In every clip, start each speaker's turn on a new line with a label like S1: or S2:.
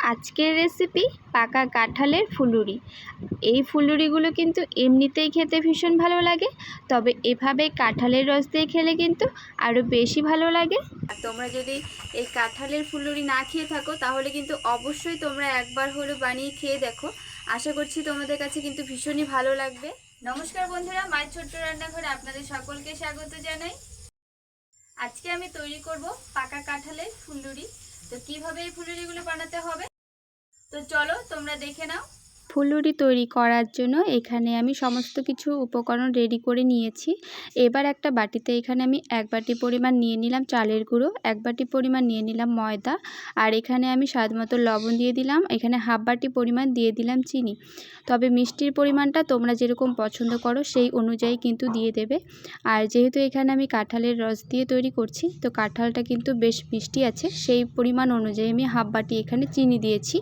S1: আজকের রেসিপি পাকা কাঁঠালের ফুলুরি। এই ফুলুরিগুলো কিন্তু এমনিতেই খেতে ভীষণ ভালো লাগে, তবে এভাবে কাঁঠালের রস দিয়ে খেলে কিন্তু আরও বেশি ভালো লাগে। আর তোমরা যদি এই কাঁঠালের ফুলুরি না খেয়ে থাকো তাহলে কিন্তু অবশ্যই তোমরা একবার হলেও বানিয়ে খেয়ে দেখো। আশা করছি তোমাদের কাছে কিন্তু ভীষণই ভালো লাগবে। নমস্কার বন্ধুরা, মায়ের ছোট্ট রান্নাঘরে আপনাদের সকলকে স্বাগত জানাই। আজকে আমি তৈরি করব পাকা কাঁঠালের ফুলুরি। তো কিভাবে এই ফুলুরিগুলো বানাতে হবে তো চলো তোমরা দেখে নাও। ফুলুরি তৈরি করার জন্য এখানে আমি সমস্ত কিছু উপকরণ রেডি করে নিয়েছি। এবার একটা বাটিতে এখানে আমি 1 বাটি পরিমাণ নিয়ে নিলাম চালের গুঁড়ো, 1 বাটি পরিমাণ নিয়ে নিলাম ময়দা, আর এখানে আমি স্বাদ মতো লবণ দিয়ে দিলাম। এখানে হাফ বাটি পরিমাণ দিয়ে দিলাম চিনি। তবে মিষ্টির পরিমাণটা তোমরা যেরকম পছন্দ করো সেই অনুযায়ী কিন্তু দিয়ে দেবে। আর যেহেতু এখানে আমি কাঁঠালের রস দিয়ে তৈরি করছি, তো কাঁঠালটা কিন্তু বেশ মিষ্টি আছে, সেই পরিমাণ অনুযায়ী আমি হাফ বাটি এখানে চিনি দিয়েছি।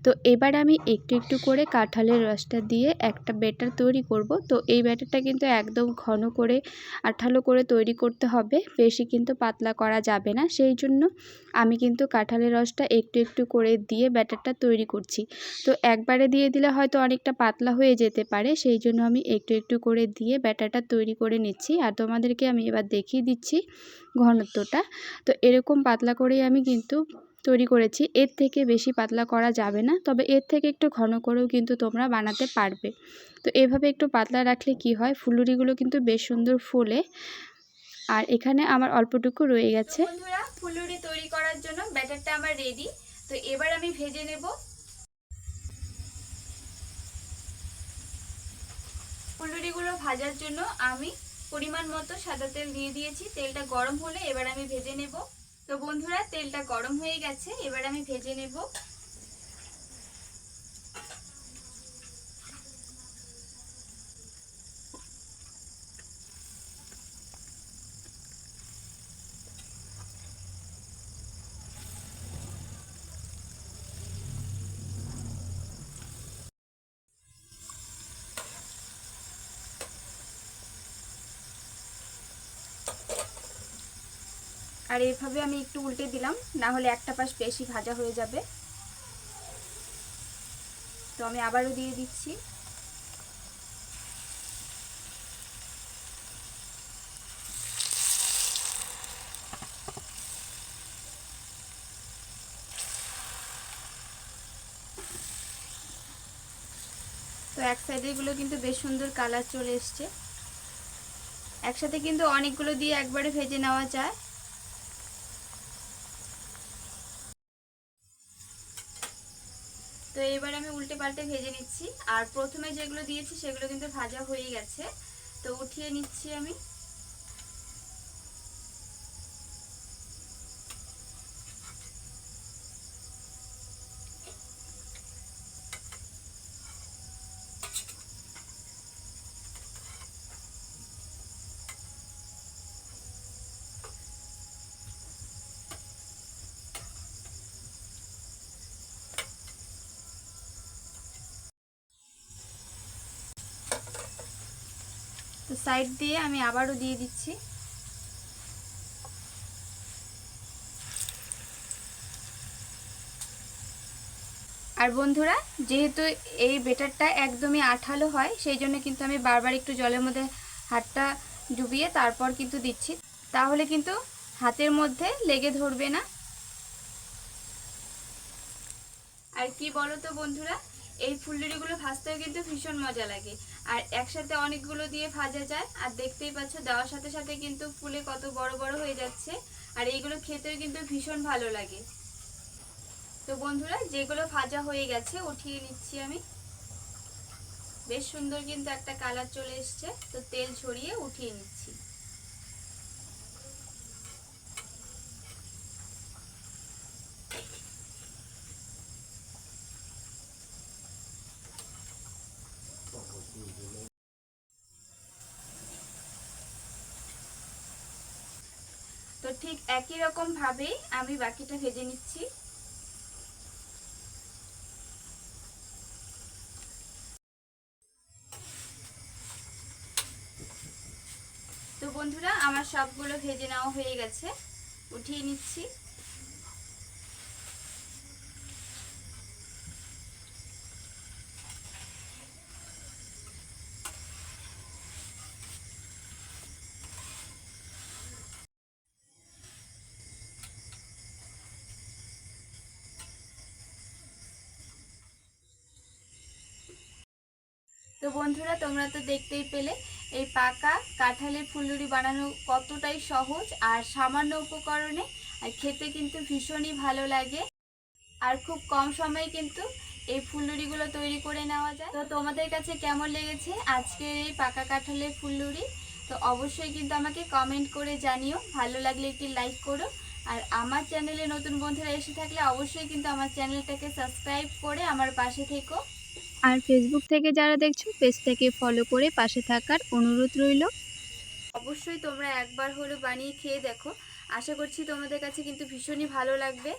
S1: তো এবার আমি একটু একটু করে কাঁঠালের রসটা দিয়ে একটা ব্যাটার তৈরি করব। তো এই ব্যাটারটা কিন্তু একদম ঘন করে আঠালো করে তৈরি করতে হবে, বেশি কিন্তু পাতলা করা যাবে না। সেই জন্য আমি কিন্তু কাঁঠালের রসটা একটু একটু করে দিয়ে ব্যাটারটা তৈরি করছি। তো একবারে দিয়ে দিলে হয়তো অনেকটা পাতলা হয়ে যেতে পারে, সেই জন্য আমি একটু একটু করে দিয়ে ব্যাটারটা তৈরি করে নিচ্ছি। আর তোমাদেরকে আমি এবার দেখিয়ে দিচ্ছি ঘনত্বটা। তো এরকম পাতলা করেই আমি কিন্তু তৈরি করেছি, এর থেকে বেশি পাতলা করা যাবে না, তবে এর থেকে একটু ঘন করেও কিন্তু তোমরা বানাতে পারবে। তো এভাবে একটু পাতলা রাখলে কি হয়, ফুলুরিগুলো কিন্তু বেশ সুন্দর ফোলে। আর এখানে আমার অল্পটুকু রয়ে গেছে। বন্ধুরা, ফুলুরি তৈরি করার জন্য ব্যাটারটা আমার রেডি। তো এবার আমি ভেজে নেব। ফুলুরিগুলো ভাজার জন্য আমি পরিমাণ মতো সাদা তেল দিয়ে দিয়েছি। তেলটা গরম হলে এবার আমি ভেজে নেব। তো বন্ধুরা, তেলটা গরম হয়ে গেছে, এবার আমি ভেজে নেব। আর এইভাবে আমি একটু উল্টে দিলাম, না হলে একটা পাশ বেশি ভাজা হয়ে যাবে। তো আমি আবারও দিয়ে দিচ্ছি। তো এক সাইডের গুলো কিন্তু বেশ সুন্দর কালার চলে এসছে। একসাথে কিন্তু অনেকগুলো দিয়ে একবারে ভেজে নেওয়া যায়। তো এবার আমি উল্টে পাল্টে ভেজে নিচ্ছি। আর প্রথমে যেগুলো দিয়েছি সেগুলো কিন্তু ভাজা হয়ে গেছে, তো উঠিয়ে নিচ্ছি আমি। তো সাইড দিয়ে আমি আবারও দিয়ে দিচ্ছি। আর বন্ধুরা, যেহেতু এই ব্যাটারটা একদমই আঠালো হয়, সেই জন্য কিন্তু আমি বারবার একটু জলের মধ্যে হাতটা ডুবিয়ে তারপর কিন্তু দিচ্ছি, তাহলে কিন্তু হাতের মধ্যে লেগে ধরবে না। আর কি বলো তো বন্ধুরা, এই ফুলুরিগুলো ভাজতেও কিন্তু ভীষণ মজা লাগে। আর একসাথে অনেকগুলো দিয়ে ভাজা যায়, আর দেখতেই পাচ্ছ দেওয়ার সাথে সাথে কিন্তু ফুলে কত বড় বড় হয়ে যাচ্ছে। আর এইগুলো খেতেও কিন্তু ভীষণ ভালো লাগে। তো বন্ধুরা, যেগুলো ভাজা হয়ে গেছে উঠিয়ে নিচ্ছি আমি। বেশ সুন্দর কিন্তু একটা কালার চলে এসছে, তো তেল ছড়িয়ে উঠিয়ে নিচ্ছি। তো ঠিক একই রকম ভাবেই আমি বাকিটা ভেজে নিচ্ছি। তো বন্ধুরা, আমার সবগুলো ভেজে নেওয়া হয়ে গেছে, উঠিয়ে নিচ্ছি। বন্ধুরা, তোমরা তো দেখতেই পেলে এই পাকা কাঁঠালের ফুলুরি বানানো কতটাই সহজ আর সামান্য উপকরণে, আর খেতে কিন্তু ভীষণই ভালো লাগে। আর খুব কম সময়ে কিন্তু এই ফুলুরিগুলো তৈরি করে নেওয়া যায়। তো তোমাদের কাছে কেমন লেগেছে আজকের এই পাকা কাঁঠালের ফুলুরি? তো অবশ্যই কিন্তু আমাকে কমেন্ট করে জানিও। ভালো লাগলে একটি লাইক করো। আর আমার চ্যানেলে নতুন বন্ধুরা এসে থাকলে অবশ্যই কিন্তু আমার চ্যানেলটাকে সাবস্ক্রাইব করে আমার পাশে থেকো। আর ফেসবুক থেকে যারা দেখছো পেজটাকে ফলো করে পাশে থাকার অনুরোধ রইল। অবশ্যই তোমরা একবার হলো বানিয়ে খেয়ে দেখো। আশা করছি তোমাদের কাছে কিন্তু ভীষণই ভালো লাগবে।